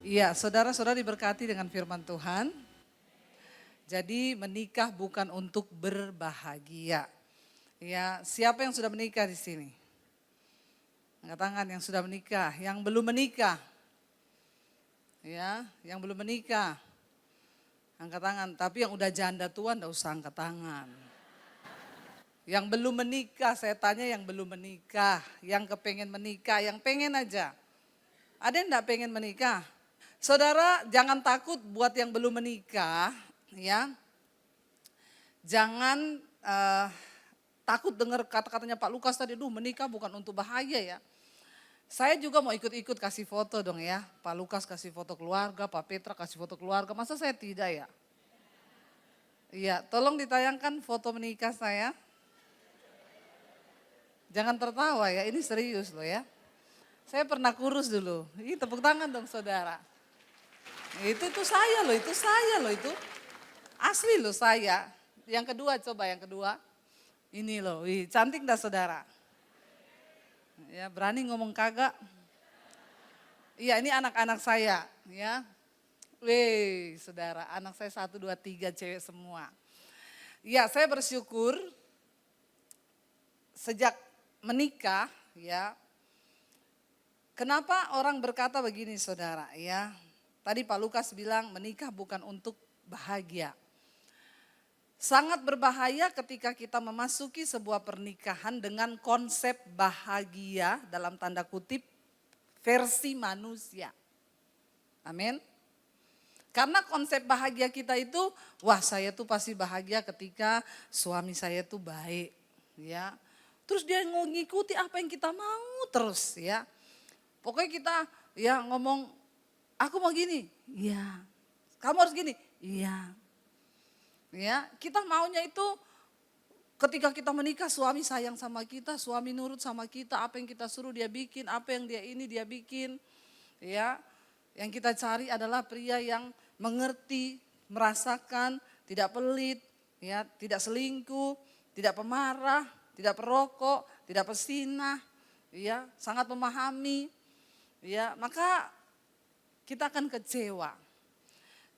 Iya, saudara-saudara diberkati dengan firman Tuhan. Jadi menikah bukan untuk berbahagia. Ya, siapa yang sudah menikah di sini? Angkat tangan yang sudah menikah, yang belum menikah. Ya, yang belum menikah. Angkat tangan, tapi yang udah janda tua enggak usah angkat tangan. Yang belum menikah, saya tanya yang belum menikah, yang kepengen menikah, yang pengen aja. Ada yang enggak pengen menikah? Saudara, jangan takut buat yang belum menikah, ya. Jangan takut dengar kata-katanya Pak Lukas tadi, menikah bukan untuk bahaya ya. Saya juga mau ikut-ikut kasih foto dong ya. Pak Lukas kasih foto keluarga, Pak Petra kasih foto keluarga, masa saya tidak ya? Iya, tolong ditayangkan foto menikah saya. Jangan tertawa ya, ini serius loh ya. Saya pernah kurus dulu. Ih, tepuk tangan dong saudara. Itu saya loh, itu saya loh itu. Asli loh saya. Yang kedua coba yang kedua. Ini loh, cantik dah saudara. Ya berani ngomong kagak. Iya ini anak-anak saya ya. Wih saudara, anak saya 1, 2, 3 cewek semua. Ya saya bersyukur sejak menikah ya. Kenapa orang berkata begini saudara ya. Tadi Pak Lukas bilang menikah bukan untuk bahagia. Sangat berbahaya ketika kita memasuki sebuah pernikahan dengan konsep bahagia dalam tanda kutip versi manusia. Amin. Karena konsep bahagia kita itu, wah saya tuh pasti bahagia ketika suami saya tuh baik. Ya. Terus dia ngikuti apa yang kita mau terus ya. Pokoknya kita ya ngomong, aku mau gini, iya. Kamu harus gini, iya. Ya, kita maunya itu ketika kita menikah suami sayang sama kita, suami nurut sama kita, apa yang kita suruh dia bikin, apa yang dia ini dia bikin. Ya, yang kita cari adalah pria yang mengerti, merasakan, tidak pelit, ya, tidak selingkuh, tidak pemarah, tidak perokok, tidak pesinah, ya, sangat memahami. Ya, maka kita akan kecewa.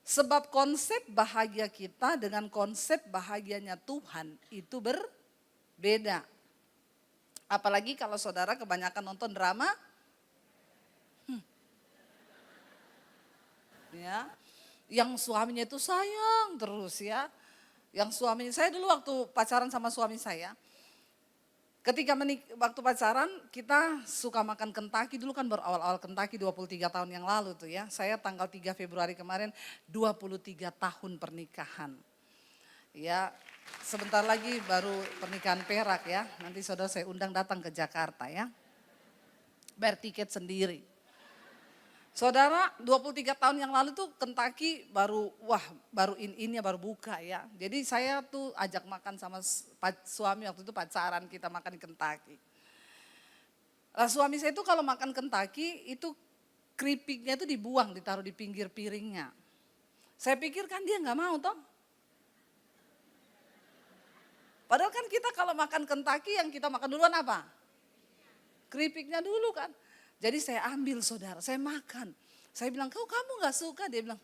Sebab konsep bahagia kita dengan konsep bahagianya Tuhan itu berbeda. Apalagi kalau saudara kebanyakan nonton drama. Ya, yang suaminya itu sayang terus ya. Yang suaminya, saya dulu waktu pacaran sama suami saya. Ketika waktu pacaran kita suka makan Kentucky, dulu kan baru awal-awal Kentucky 23 tahun yang lalu tuh ya. Saya tanggal 3 Februari kemarin 23 tahun pernikahan. Ya sebentar lagi baru pernikahan perak ya. Nanti saudara saya undang datang ke Jakarta ya. Bayar tiket sendiri. Saudara 23 tahun yang lalu tuh Kentucky baru in-innya baru buka ya. Jadi saya tuh ajak makan sama suami waktu itu pacaran kita makan di Kentucky. Nah, suami saya itu kalau makan Kentucky itu keripiknya itu dibuang ditaruh di pinggir piringnya. Saya pikir kan dia nggak mau toh. Padahal kan kita kalau makan Kentucky yang kita makan duluan apa? Keripiknya dulu kan. Jadi saya ambil saudara, saya makan. Saya bilang, kamu gak suka? Dia bilang,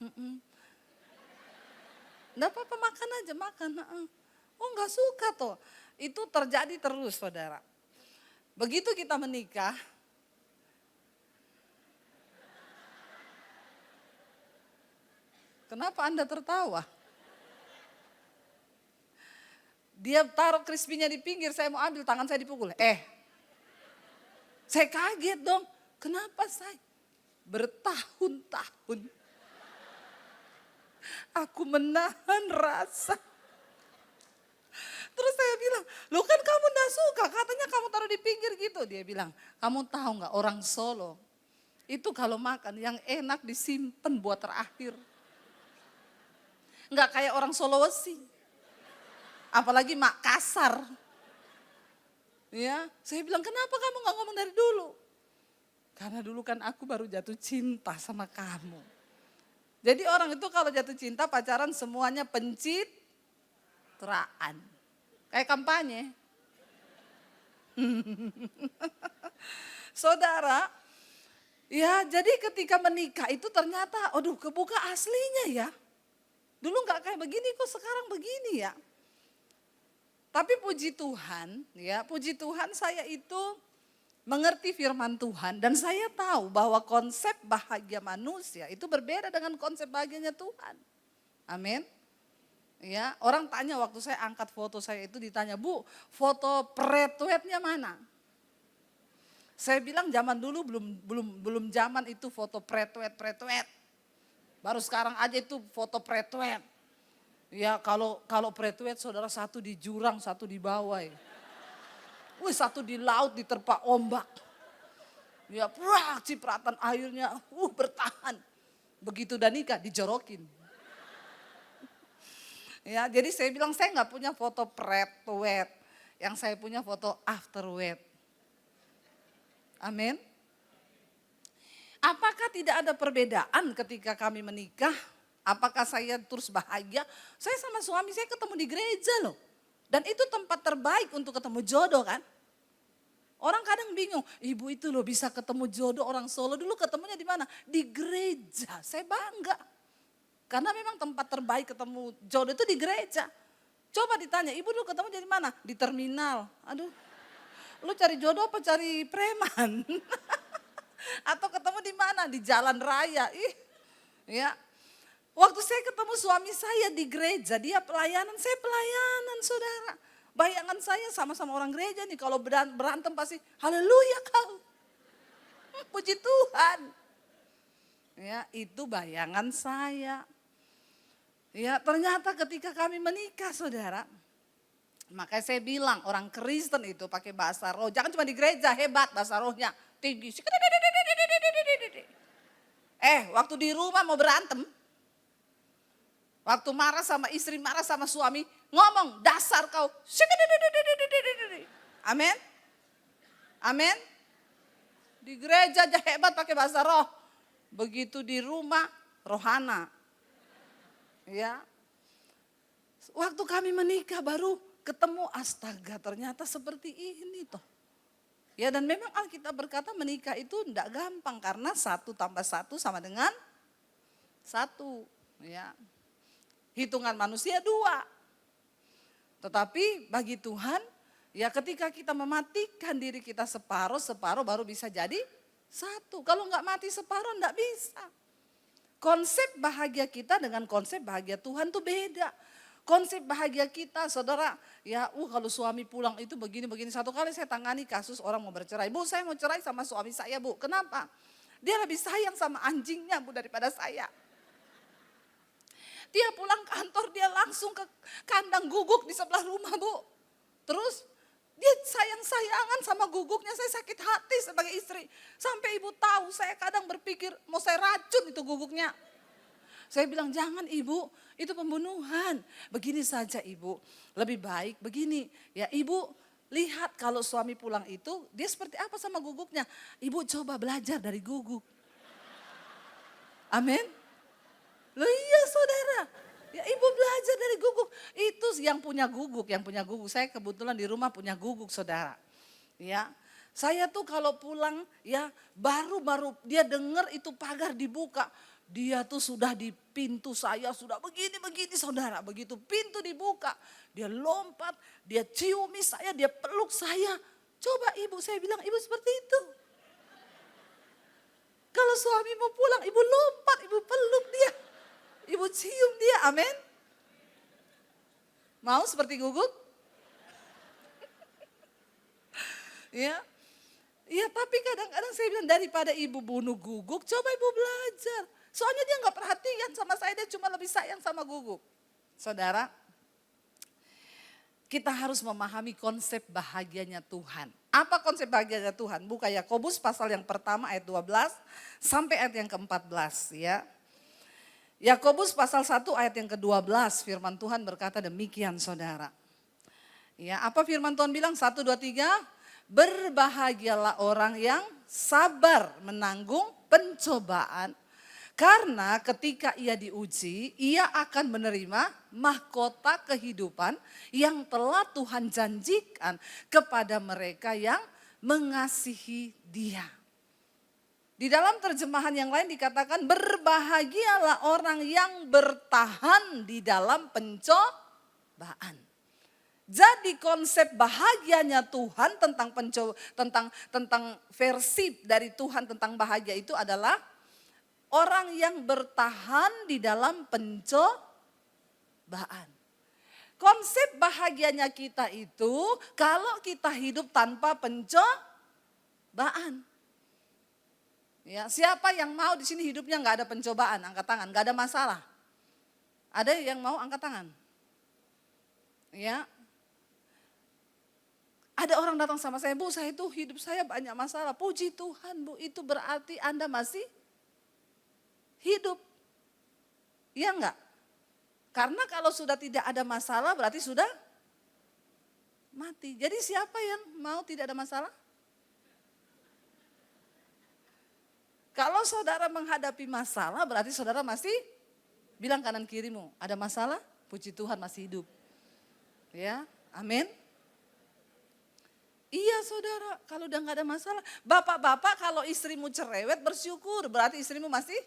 Enggak apa-apa makan aja, makan. Oh gak suka toh. Itu terjadi terus saudara. Begitu kita menikah. Kenapa Anda tertawa? Dia taruh crispy-nya di pinggir, saya mau ambil, tangan saya dipukul. Saya kaget dong. Kenapa saya? Bertahun-tahun aku menahan rasa. Terus saya bilang, loh kan kamu gak suka, katanya kamu taruh di pinggir gitu. Dia bilang, kamu tahu gak orang Solo, itu kalau makan yang enak disimpan buat terakhir. Gak kayak orang Sulawesi, apalagi Makassar. Ya, saya bilang kenapa kamu gak ngomong dari dulu? Karena dulu kan aku baru jatuh cinta sama kamu. Jadi orang itu kalau jatuh cinta pacaran semuanya pencitraan. Kayak kampanye. Saudara, Ya, jadi ketika menikah itu ternyata, aduh kebuka aslinya ya. Dulu nggak kayak begini kok sekarang begini ya. Tapi puji Tuhan, ya puji Tuhan saya itu mengerti firman Tuhan dan saya tahu bahwa konsep bahagia manusia itu berbeda dengan konsep bahagianya Tuhan. Amin. Ya, orang tanya waktu saya angkat foto saya itu ditanya, "Bu, foto pretwetnya mana?" Saya bilang zaman dulu belum zaman itu foto pretwet. Baru sekarang aja itu foto pretwet. Ya kalau pretwet saudara satu di jurang, satu di bawah. Ya. Satu di laut diterpa ombak. Ya, cipratan airnya bertahan. Begitu udah nikah dijorokin. Ya, jadi saya bilang saya nggak punya foto pretwet. Yang saya punya foto afterwet. Amin. Apakah tidak ada perbedaan ketika kami menikah? Apakah saya terus bahagia? Saya sama suami saya ketemu di gereja loh. Dan itu tempat terbaik untuk ketemu jodoh kan. Orang kadang bingung, ibu itu loh bisa ketemu jodoh orang Solo. Dulu ketemunya di mana? Di gereja. Saya bangga. Karena memang tempat terbaik ketemu jodoh itu di gereja. Coba ditanya, ibu dulu ketemu di mana? Di terminal. Aduh, lu cari jodoh apa cari preman? Atau ketemu di mana? Di jalan raya. Ya. Waktu saya ketemu suami saya di gereja, dia pelayanan, saya pelayanan saudara. Bayangan saya sama-sama orang gereja nih, kalau berantem pasti haleluya kau. Puji Tuhan. Ya, itu bayangan saya. Ya, ternyata ketika kami menikah saudara, makanya saya bilang orang Kristen itu pakai bahasa roh. Jangan cuma di gereja hebat bahasa rohnya. Tinggi. Waktu di rumah mau berantem. Waktu marah sama istri, marah sama suami. Ngomong dasar kau. Amin. Amin. Di gereja aja hebat pakai bahasa roh. Begitu di rumah rohana. Ya. Waktu kami menikah baru ketemu astaga ternyata seperti ini toh. Ya dan memang Alkitab berkata menikah itu tidak gampang karena 1 tambah 1 sama dengan 1. Ya. Hitungan manusia 2. Tetapi bagi Tuhan ya ketika kita mematikan diri kita separuh baru bisa jadi 1. Kalau enggak mati separuh enggak bisa. Konsep bahagia kita dengan konsep bahagia Tuhan tuh beda. Konsep bahagia kita saudara ya kalau suami pulang itu begini-begini. Satu kali saya tangani kasus orang mau bercerai. Bu saya mau cerai sama suami saya bu. Kenapa? Dia lebih sayang sama anjingnya bu daripada saya. Dia pulang kantor dia langsung ke kandang guguk di sebelah rumah bu. Terus dia sayang-sayangan sama guguknya, saya sakit hati sebagai istri. Sampai ibu tahu saya kadang berpikir mau saya racun itu guguknya. Saya bilang jangan ibu, itu pembunuhan. Begini saja ibu, lebih baik begini. Ya ibu lihat kalau suami pulang itu dia seperti apa sama guguknya. Ibu coba belajar dari guguk. Amin. Loh iya saudara, ya ibu belajar dari guguk. Itu yang punya guguk. Saya kebetulan di rumah punya guguk saudara. Ya, saya tuh kalau pulang ya baru dia dengar itu pagar dibuka. Dia tuh sudah di pintu saya sudah begini saudara. Begitu pintu dibuka dia lompat, dia ciumi saya, dia peluk saya. Coba ibu, saya bilang ibu seperti itu. Kalau suami mau pulang ibu lompat, ibu peluk dia. Ibu cium dia, amin. Mau seperti guguk? Ya, ya tapi kadang-kadang saya bilang daripada ibu bunuh guguk, coba ibu belajar. Soalnya dia nggak perhatian sama saya, dia cuma lebih sayang sama guguk. Saudara, kita harus memahami konsep bahagianya Tuhan. Apa konsep bahagianya Tuhan? Buka Yakobus pasal yang pertama ayat 12 sampai ayat yang ke-14 ya. Yakobus pasal 1 ayat yang ke-12 firman Tuhan berkata demikian saudara. Ya, apa firman Tuhan bilang? 1, 2, 3. Berbahagialah orang yang sabar menanggung pencobaan. Karena ketika ia diuji, ia akan menerima mahkota kehidupan yang telah Tuhan janjikan kepada mereka yang mengasihi Dia. Di dalam terjemahan yang lain dikatakan berbahagialah orang yang bertahan di dalam pencobaan. Jadi konsep bahagianya Tuhan tentang versi dari Tuhan tentang bahagia itu adalah orang yang bertahan di dalam pencobaan. Konsep bahagianya kita itu kalau kita hidup tanpa pencobaan. Ya, siapa yang mau di sini hidupnya nggak ada pencobaan, angkat tangan, nggak ada masalah. Ada yang mau angkat tangan? Ya. Ada orang datang sama saya, Bu, saya itu hidup saya banyak masalah. Puji Tuhan, Bu, itu berarti Anda masih hidup. Iya enggak? Karena kalau sudah tidak ada masalah berarti sudah mati. Jadi siapa yang mau tidak ada masalah? Kalau saudara menghadapi masalah berarti saudara masih bilang kanan kirimu, ada masalah? Puji Tuhan masih hidup. Ya, amin. Iya saudara, kalau udah gak ada masalah. Bapak-bapak kalau istrimu cerewet bersyukur, berarti istrimu masih?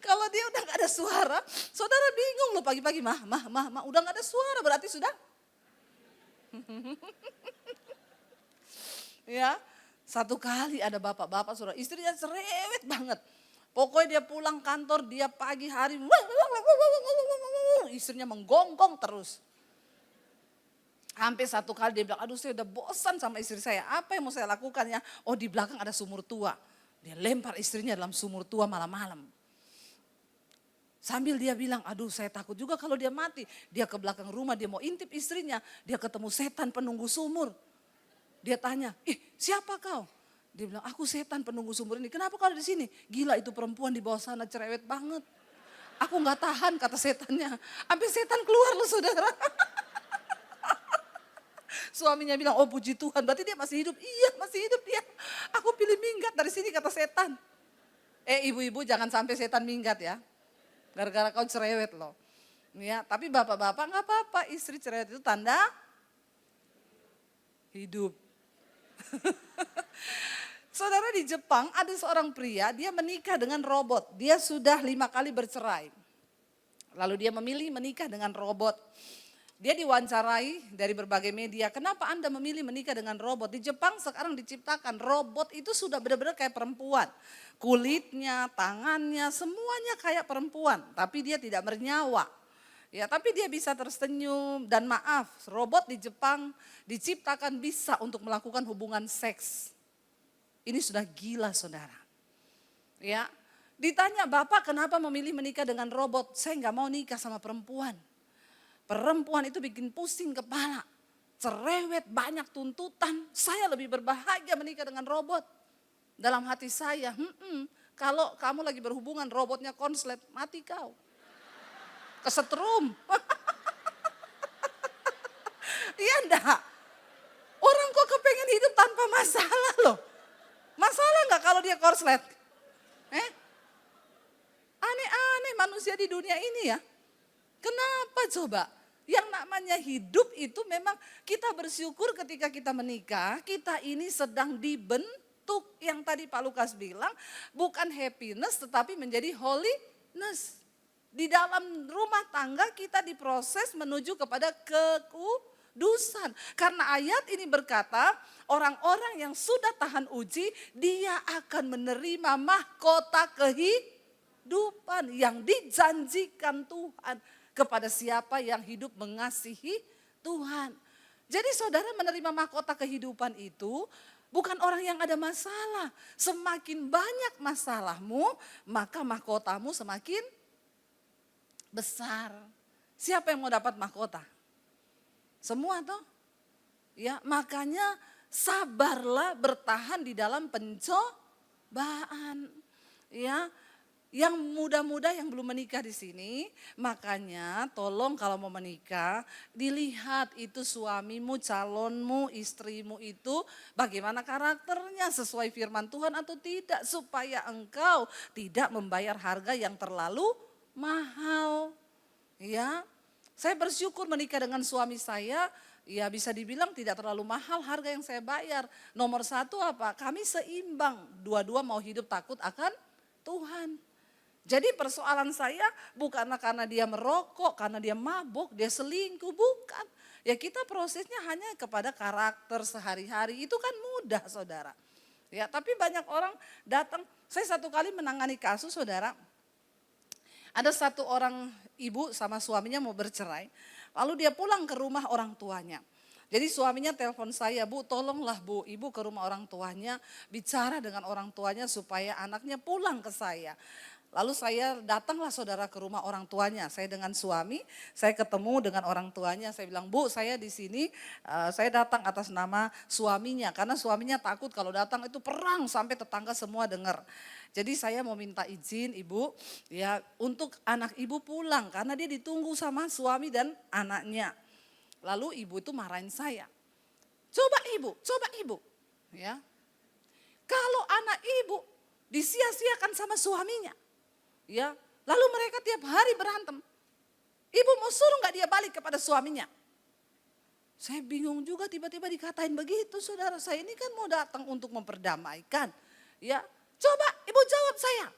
Kalau dia udah gak ada suara, saudara bingung loh pagi-pagi. Mah, udah gak ada suara berarti sudah? Ya, satu kali ada bapak-bapak saudara, istrinya cerewet banget. Pokoknya dia pulang kantor, dia pagi hari, istrinya menggonggong terus. Sampai satu kali dia bilang, aduh saya udah bosan sama istri saya, apa yang mau saya lakukan ya? Oh di belakang ada sumur tua, dia lempar istrinya dalam sumur tua malam-malam. Sambil dia bilang, aduh saya takut juga kalau dia mati. Dia ke belakang rumah, dia mau intip istrinya, dia ketemu setan penunggu sumur. Dia tanya, siapa kau? Dia bilang, aku setan penunggu sumur ini. Kenapa kau ada di sini? Gila itu perempuan di bawah sana cerewet banget. Aku gak tahan kata setannya. Sampai setan keluar loh saudara. Suaminya bilang, oh puji Tuhan berarti dia masih hidup. Iya masih hidup dia. Aku pilih minggat dari sini kata setan. Ibu-ibu jangan sampai setan minggat ya. Gara-gara kau cerewet loh. Ya, tapi bapak-bapak gak apa-apa. Istri cerewet itu tanda hidup. Saudara di Jepang ada seorang pria, dia menikah dengan robot. Dia sudah 5 kali bercerai. Lalu dia memilih menikah dengan robot. Dia diwawancarai dari berbagai media. Kenapa Anda memilih menikah dengan robot? Di Jepang sekarang diciptakan robot itu sudah benar-benar kayak perempuan. Kulitnya, tangannya, semuanya kayak perempuan. Tapi dia tidak bernyawa. Ya, tapi dia bisa tersenyum dan maaf, robot di Jepang diciptakan bisa untuk melakukan hubungan seks. Ini sudah gila saudara. Ya, ditanya Bapak kenapa memilih menikah dengan robot? Saya nggak mau nikah sama perempuan. Perempuan itu bikin pusing kepala. Cerewet, banyak tuntutan. Saya lebih berbahagia menikah dengan robot. Dalam hati saya, kalau kamu lagi berhubungan robotnya konslet, mati kau. Kesetrum. Iya enggak? Orang kok kepengen hidup tanpa masalah loh. Masalah enggak kalau dia korslet? Aneh-aneh manusia di dunia ini ya. Kenapa coba? Yang namanya hidup itu memang kita bersyukur ketika kita menikah, kita ini sedang dibentuk. Yang tadi Pak Lukas bilang, bukan happiness tetapi menjadi holiness. Di dalam rumah tangga kita diproses menuju kepada kekudusan. Karena ayat ini berkata, orang-orang yang sudah tahan uji, dia akan menerima mahkota kehidupan yang dijanjikan Tuhan kepada siapa yang hidup mengasihi Tuhan. Jadi saudara menerima mahkota kehidupan itu bukan orang yang ada masalah. Semakin banyak masalahmu, maka mahkotamu semakin besar. Siapa yang mau dapat mahkota? Semua toh? Ya, makanya sabarlah bertahan di dalam pencobaan. Ya, yang muda-muda yang belum menikah di sini, makanya tolong kalau mau menikah, dilihat itu suamimu, calonmu, istrimu itu bagaimana karakternya, sesuai firman Tuhan atau tidak, supaya engkau tidak membayar harga yang terlalu mahal. Ya, saya bersyukur menikah dengan suami saya, ya bisa dibilang tidak terlalu mahal harga yang saya bayar. Nomor satu apa? Kami seimbang, dua-dua mau hidup takut akan Tuhan. Jadi persoalan saya bukanlah karena dia merokok, karena dia mabuk, dia selingkuh, bukan. Ya kita prosesnya hanya kepada karakter sehari-hari, itu kan mudah saudara. Ya tapi banyak orang datang, saya satu kali menangani kasus saudara. Ada satu orang ibu sama suaminya mau bercerai, lalu dia pulang ke rumah orang tuanya. Jadi suaminya telepon saya, Bu tolonglah Bu, ibu ke rumah orang tuanya, bicara dengan orang tuanya supaya anaknya pulang ke saya. Lalu saya datanglah saudara ke rumah orang tuanya, saya dengan suami, saya ketemu dengan orang tuanya, saya bilang Bu saya di sini, saya datang atas nama suaminya, karena suaminya takut kalau datang itu perang sampai tetangga semua dengar. Jadi saya mau minta izin ibu ya untuk anak ibu pulang karena dia ditunggu sama suami dan anaknya. Lalu ibu itu marahin saya. Coba ibu, ya. Kalau anak ibu disia-siakan sama suaminya, ya. Lalu mereka tiap hari berantem. Ibu mau suruh nggak dia balik kepada suaminya? Saya bingung juga tiba-tiba dikatain begitu, saudara. Saya ini kan mau datang untuk memperdamaikan, ya. Coba ibu jawab saya.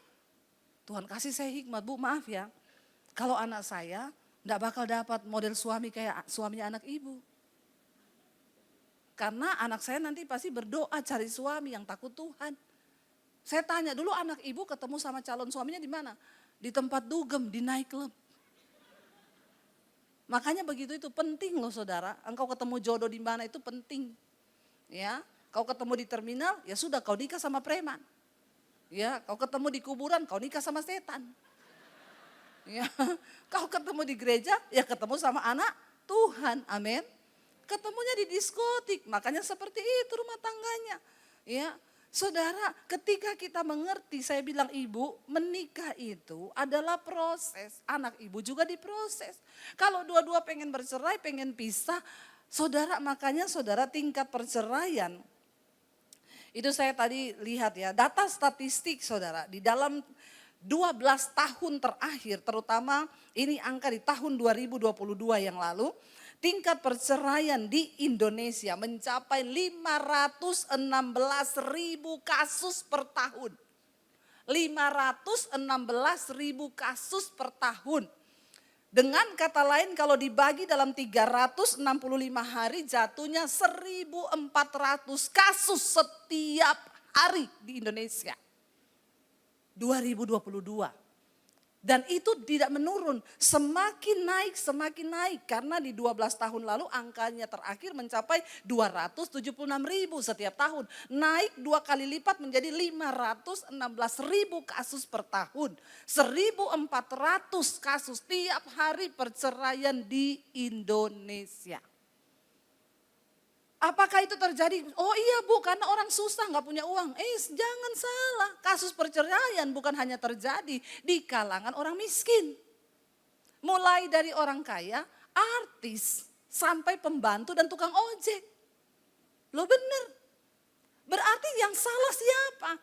Tuhan kasih saya hikmat, Bu maaf ya. Kalau anak saya enggak bakal dapat model suami kayak suaminya anak ibu. Karena anak saya nanti pasti berdoa cari suami yang takut Tuhan. Saya tanya dulu anak ibu ketemu sama calon suaminya di mana? Di tempat dugem, di night club. Makanya begitu itu penting loh saudara. Engkau ketemu jodoh di mana itu penting. Ya, kau ketemu di terminal, ya sudah kau nikah sama preman. Ya, kau ketemu di kuburan, kau nikah sama setan. Ya, kau ketemu di gereja, ya ketemu sama anak Tuhan, amin. Ketemunya di diskotik, makanya seperti itu rumah tangganya. Ya, saudara, ketika kita mengerti, saya bilang ibu, menikah itu adalah proses. Anak ibu juga diproses. Kalau dua-dua pengen bercerai, pengen pisah, saudara, makanya saudara tingkat perceraian. Itu saya tadi lihat ya, data statistik saudara, di dalam 12 tahun terakhir, terutama ini angka di tahun 2022 yang lalu, tingkat perceraian di Indonesia mencapai 516.000 kasus per tahun. 516.000 kasus per tahun. Dengan kata lain kalau dibagi dalam 365 hari jatuhnya 1.400 kasus setiap hari di Indonesia. 2022. Dan itu tidak menurun, semakin naik karena di 12 tahun lalu angkanya terakhir mencapai 276.000 setiap tahun. Naik 2 kali lipat menjadi 516.000 kasus per tahun. 1.400 kasus tiap hari perceraian di Indonesia. Apakah itu terjadi? Oh iya Bu, karena orang susah gak punya uang. Jangan salah, kasus perceraian bukan hanya terjadi di kalangan orang miskin. Mulai dari orang kaya, artis, sampai pembantu dan tukang ojek. Loh bener, berarti yang salah siapa?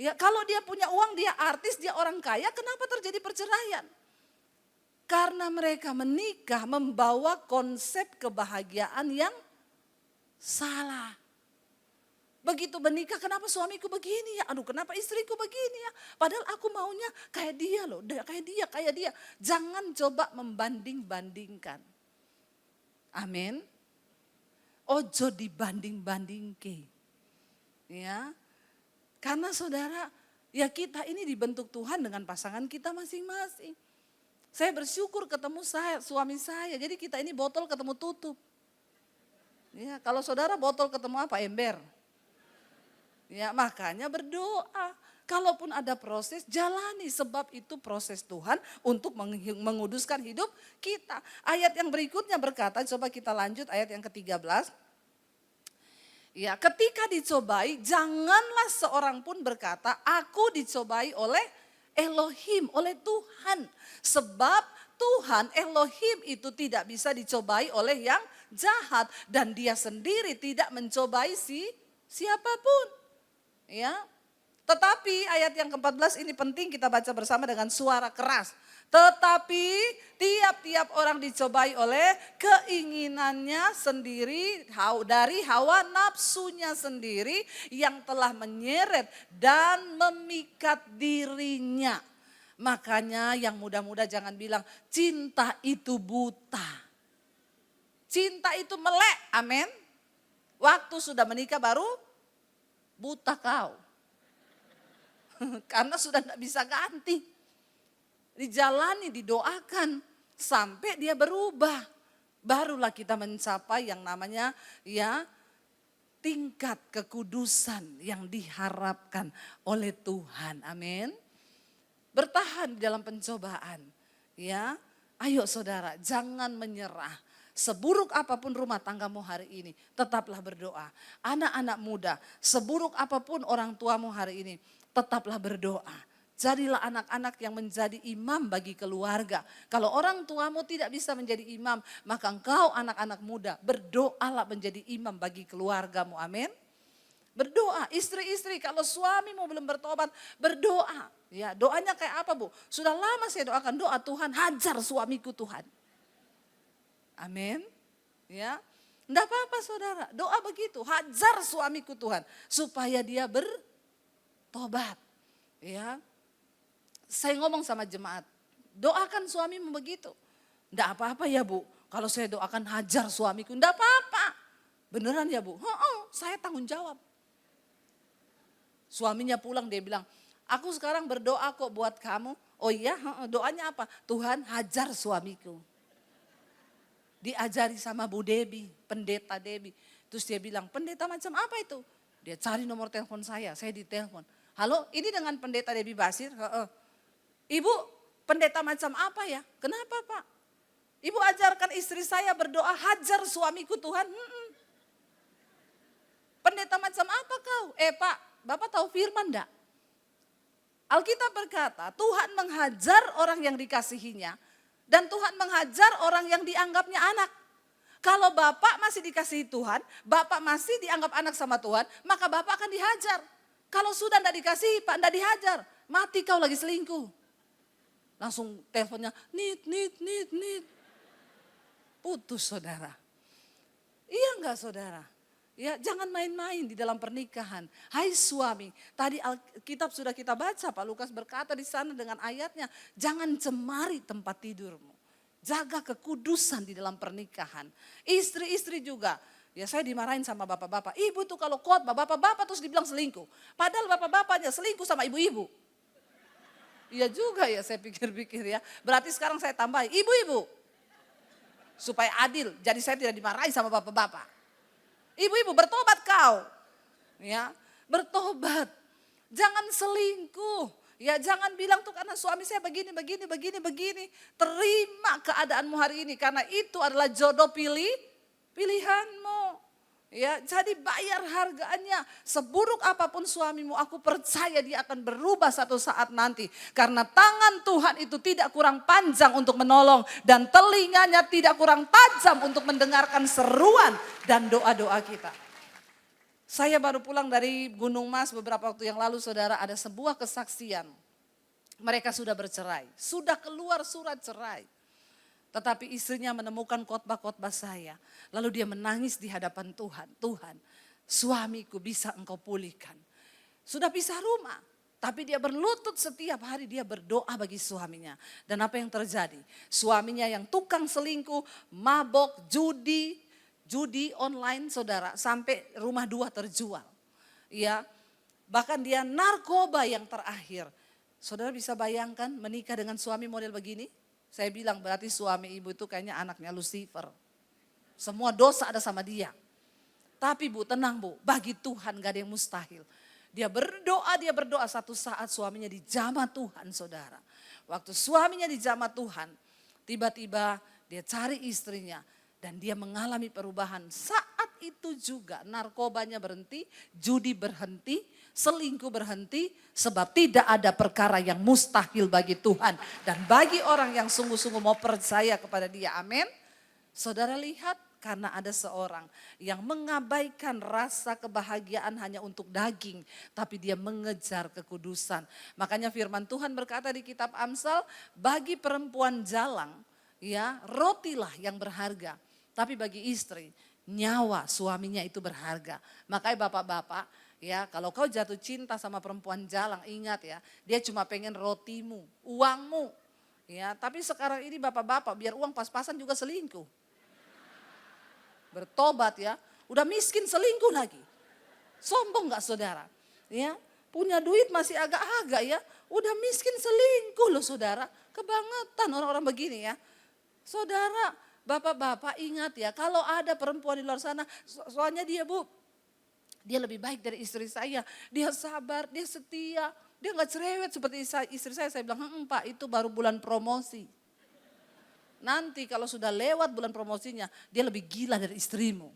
Ya, kalau dia punya uang, dia artis, dia orang kaya, kenapa terjadi perceraian? Karena mereka menikah membawa konsep kebahagiaan yang salah. Begitu menikah, kenapa suamiku begini ya? Aduh, kenapa istriku begini ya? Padahal aku maunya kayak dia loh, kayak dia. Jangan coba membanding-bandingkan. Amin. Ojo dibanding-bandingke. Ya. Karena saudara, ya kita ini dibentuk Tuhan dengan pasangan kita masing-masing. Saya bersyukur ketemu suami saya, jadi kita ini botol ketemu tutup. Ya, kalau saudara botol ketemu apa? Ember. Ya, makanya berdoa. Kalaupun ada proses, jalani sebab itu proses Tuhan untuk menguduskan hidup kita. Ayat yang berikutnya berkata, coba kita lanjut ayat yang ke-13. Ya, ketika dicobai, janganlah seorang pun berkata, aku dicobai oleh Elohim, oleh Tuhan. Sebab Tuhan Elohim itu tidak bisa dicobai oleh yang jahat dan dia sendiri tidak mencobai siapapun. Ya. Tetapi ayat yang ke-14 ini penting kita baca bersama dengan suara keras. Tetapi tiap-tiap orang dicobai oleh keinginannya sendiri, dari hawa nafsunya sendiri yang telah menyeret dan memikat dirinya. Makanya yang muda-muda jangan bilang cinta itu buta. Cinta itu melek, amin. Waktu sudah menikah baru buta kau. Karena sudah tidak bisa ganti. Dijalani, didoakan sampai dia berubah. Barulah kita mencapai yang namanya tingkat kekudusan yang diharapkan oleh Tuhan. Amin. Bertahan di dalam pencobaan. Ya, ayo saudara, jangan menyerah. Seburuk apapun rumah tanggamu hari ini, tetaplah berdoa. Anak-anak muda, seburuk apapun orang tuamu hari ini, tetaplah berdoa. Jadilah anak-anak yang menjadi imam bagi keluarga. Kalau orang tuamu tidak bisa menjadi imam, maka engkau anak-anak muda berdoalah menjadi imam bagi keluargamu. Amin. Berdoa, istri-istri kalau suamimu belum bertobat, berdoa. Ya, doanya kayak apa, Bu? Sudah lama saya doakan doa, Tuhan hajar suamiku Tuhan. Amin. Ya. Enggak apa-apa saudara, doa begitu, hajar suamiku Tuhan supaya dia bertobat. Ya. Saya ngomong sama jemaat, doakan suamimu begitu. Enggak apa-apa ya Bu, kalau saya doakan hajar suamiku, enggak apa-apa. Beneran ya Bu? Saya tanggung jawab. Suaminya pulang dia bilang, aku sekarang berdoa kok buat kamu. Oh iya, doanya apa? Tuhan hajar suamiku. Diajari sama Bu Debi, pendeta Debi. Terus dia bilang, pendeta macam apa itu? Dia cari nomor telepon saya ditelepon. Halo, ini dengan pendeta Debi Basir? Ibu, pendeta macam apa ya? Kenapa Pak? Ibu ajarkan istri saya berdoa, hajar suamiku Tuhan. Pendeta macam apa kau? Pak, Bapak tahu firman enggak? Alkitab berkata, Tuhan menghajar orang yang dikasihinya. Dan Tuhan menghajar orang yang dianggapnya anak. Kalau Bapak masih dikasihi Tuhan, Bapak masih dianggap anak sama Tuhan, maka Bapak akan dihajar. Kalau sudah tidak dikasihi, Pak, tidak dihajar. Mati kau lagi selingkuh. Langsung teleponnya, nit. Putus saudara. Iya enggak saudara? Ya, jangan main-main di dalam pernikahan. Hai suami, tadi Alkitab sudah kita baca, Pak Lukas berkata di sana dengan ayatnya, jangan cemari tempat tidurmu. Jaga kekudusan di dalam pernikahan. Istri-istri juga. Ya saya dimarahin sama bapak-bapak. Ibu tuh kalau khotbah, bapak-bapak terus dibilang selingkuh. Padahal bapak-bapaknya selingkuh sama ibu-ibu. Iya juga ya saya pikir-pikir ya. Berarti sekarang saya tambahin, ibu-ibu. Supaya adil, jadi saya tidak dimarahin sama bapak-bapak. Ibu-ibu bertobat kau. Ya, bertobat. Jangan selingkuh. Ya, jangan bilang tuh karena suami saya begini. Terima keadaanmu hari ini karena itu adalah jodoh pilihanmu. Ya, jadi bayar harganya. Seburuk apapun suamimu, aku percaya dia akan berubah satu saat nanti. Karena tangan Tuhan itu tidak kurang panjang untuk menolong. Dan telinganya tidak kurang tajam untuk mendengarkan seruan dan doa-doa kita. Saya baru pulang dari Gunung Mas beberapa waktu yang lalu saudara, ada sebuah kesaksian. Mereka sudah bercerai, sudah keluar surat cerai. Tetapi istrinya menemukan khotbah-khotbah saya. Lalu dia menangis di hadapan Tuhan. Tuhan, suamiku bisa engkau pulihkan. Sudah pisah rumah. Tapi dia berlutut setiap hari dia berdoa bagi suaminya. Dan apa yang terjadi? Suaminya yang tukang selingkuh, mabok, judi online saudara. Sampai rumah 2 terjual. Ya, bahkan dia narkoba yang terakhir. Saudara bisa bayangkan menikah dengan suami model begini? Saya bilang berarti suami ibu itu kayaknya anaknya Lucifer. Semua dosa ada sama dia. Tapi Bu tenang Bu, bagi Tuhan gak ada yang mustahil. Dia berdoa satu saat suaminya dijamah Tuhan saudara. Waktu suaminya dijamah Tuhan, tiba-tiba dia cari istrinya. Dan dia mengalami perubahan. Saat itu juga narkobanya berhenti, judi berhenti, selingkuh berhenti. Sebab tidak ada perkara yang mustahil bagi Tuhan. Dan bagi orang yang sungguh-sungguh mau percaya kepada dia, amin. Saudara lihat Karena ada seorang yang mengabaikan rasa kebahagiaan hanya untuk daging, tapi dia mengejar kekudusan. Makanya firman Tuhan berkata di kitab Amsal, bagi perempuan jalang, ya, rotilah yang berharga. Tapi bagi istri, nyawa suaminya itu berharga. Makanya bapak-bapak, ya, kalau kau jatuh cinta sama perempuan jalang, ingat ya, dia cuma pengen rotimu, uangmu. Ya, tapi sekarang ini bapak-bapak biar uang pas-pasan juga selingkuh. Bertobat ya, udah miskin selingkuh lagi. Sombong gak saudara? Ya, punya duit masih agak-agak ya, udah miskin selingkuh loh saudara. Kebangetan orang-orang begini ya. Saudara, bapak-bapak ingat ya, kalau ada perempuan di luar sana, soalnya dia dia lebih baik dari istri saya. Dia sabar, dia setia, dia gak cerewet seperti istri saya. Saya bilang, Pak, itu baru bulan promosi. Nanti kalau sudah lewat bulan promosinya, dia lebih gila dari istrimu.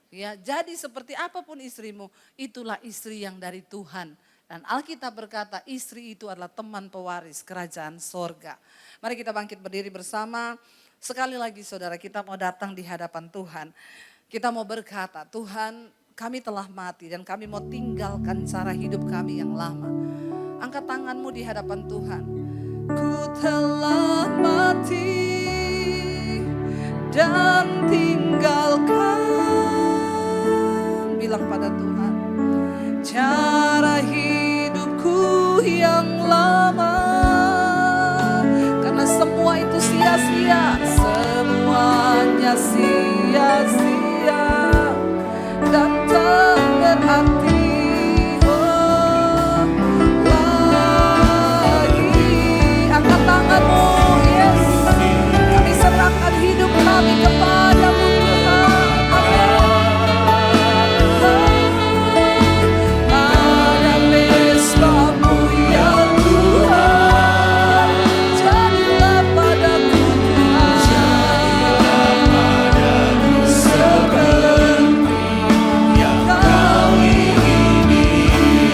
Ya, jadi seperti apapun istrimu, itulah istri yang dari Tuhan. Dan Alkitab berkata, istri itu adalah teman pewaris kerajaan sorga. Mari kita bangkit berdiri bersama. Sekali lagi saudara, kita mau datang di hadapan Tuhan. Kita mau berkata, Tuhan, kami telah mati dan kami mau tinggalkan cara hidup kami yang lama. Angkat tanganmu di hadapan Tuhan. Ku telah mati dan tinggalkan, bilang pada Tuhan, cara hidupku yang lama. Karena semua itu sia-sia, semuanya sia-sia dan tak berarti. Angkat tanganmu, yes. Kami serahkan hidup kami kepadamu Tuhan. Pada mesbah-Mu ya Tuhan, jadilah padaku Tuhan, jadilah padaku seperti yang Kau ingini.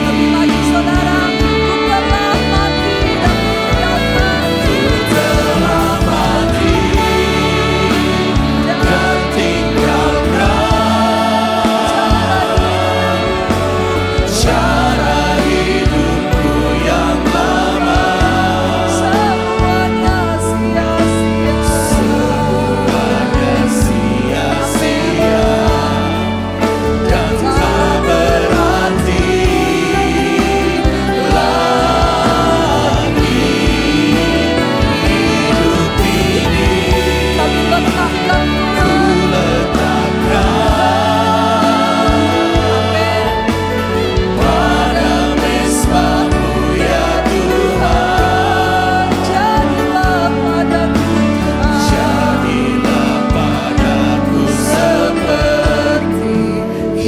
Lebih lagi saudara, ku telah mati dan tinggalkan, ku telah mati dan tinggalkan cara hidupku yang lama. Semuanya sia-sia, semuanya sia-sia dan tak berarti lagi hidup ini. Kami letakkan pada mesbah-Mu ya Tuhan, jadilah padaku Tuhan, jadilah padaku seperti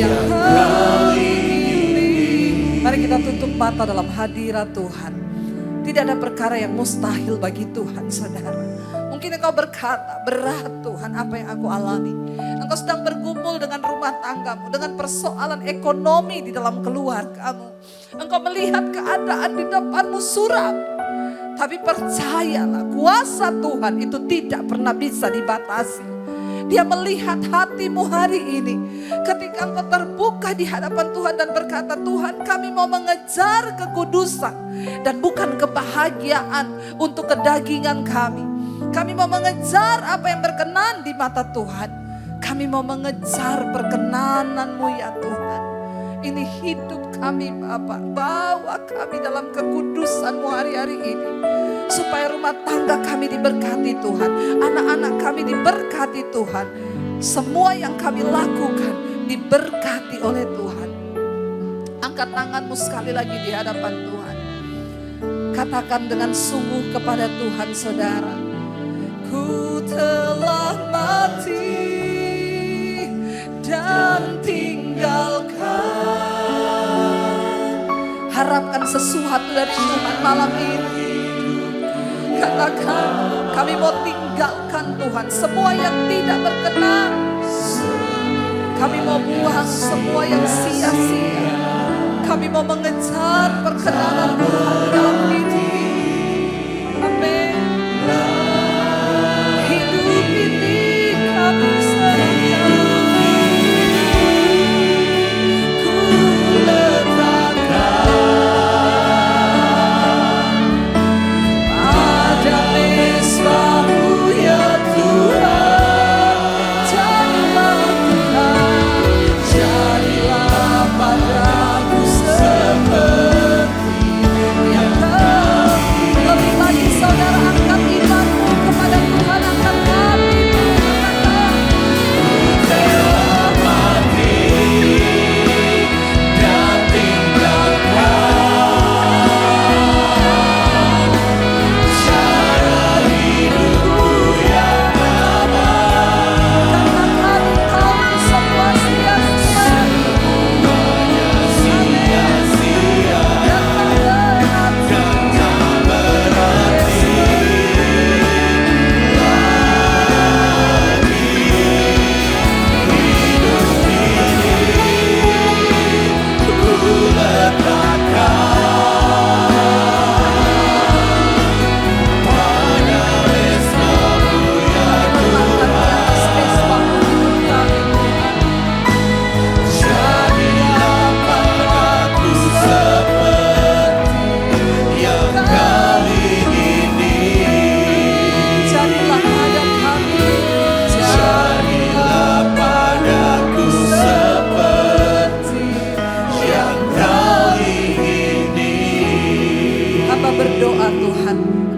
yang Kau ingini. Mari kita tutup mata dalam hadirat Tuhan. Tidak ada perkara yang mustahil bagi Tuhan, saudara. Mungkin engkau berkata, berat Tuhan apa yang aku alami. Engkau sedang bergumul dengan rumah tanggamu, dengan persoalan ekonomi di dalam keluargamu. Engkau melihat keadaan di depanmu suram. Tapi percayalah, kuasa Tuhan itu tidak pernah bisa dibatasi. Dia melihat hatimu hari ini. Ketika engkau terbuka di hadapan Tuhan dan berkata, Tuhan, kami mau mengejar kekudusan dan bukan kebahagiaan untuk kedagingan kami. Kami mau mengejar apa yang berkenan di mata Tuhan. Kami mau mengejar perkenanan-Mu ya Tuhan. Ini hidup kami Bapa, bawa kami dalam kekudusan-Mu hari-hari ini. Supaya rumah tangga kami diberkati Tuhan, anak-anak kami diberkati Tuhan. Semua yang kami lakukan diberkati oleh Tuhan. Angkat tanganmu sekali lagi di hadapan Tuhan. Katakan dengan sungguh kepada Tuhan, saudara. Ku telah mati dan tinggalkan. Harapkan sesuatu dari Tuhan malam ini. Katakan, kami mau tinggalkan Tuhan semua yang tidak berkenan. Kami mau buang semua yang sia-sia. Kami mau mengejar perkenanan Tuhan dalam hidup ini. Amin. Hidup ini kami serahkan.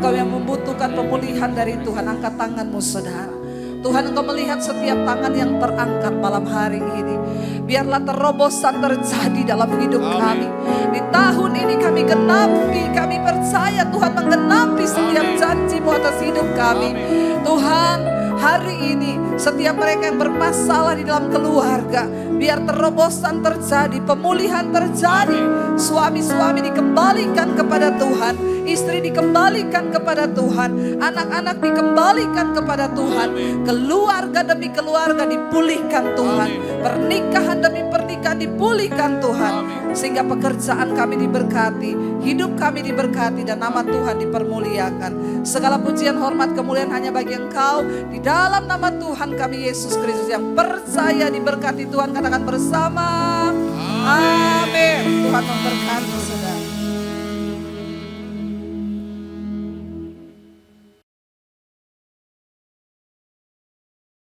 engkau yang membutuhkan pemulihan dari Tuhan, angkat tanganmu saudara. Tuhan, engkau melihat setiap tangan yang terangkat malam hari ini. Biarlah terobosan terjadi dalam hidup kami. Di tahun ini kami genapi, kami percaya Tuhan menggenapi setiap janji-Mu atas hidup kami. Tuhan, hari ini setiap mereka yang bermasalah di dalam keluarga, biar terobosan terjadi, pemulihan terjadi. Suami-suami dikembalikan kepada Tuhan, istri dikembalikan kepada Tuhan, anak-anak dikembalikan kepada Tuhan, keluarga demi keluarga dipulihkan Tuhan, pernikahan demi pernikahan dipulihkan Tuhan, sehingga pekerjaan kami diberkati, hidup kami diberkati, dan nama Tuhan dipermuliakan. Segala pujian, hormat, kemuliaan hanya bagi Engkau. Di dalam nama Tuhan kami Yesus Kristus yang percaya diberkati Tuhan, katakan bersama. Amin. Tuhan memberkati saudara.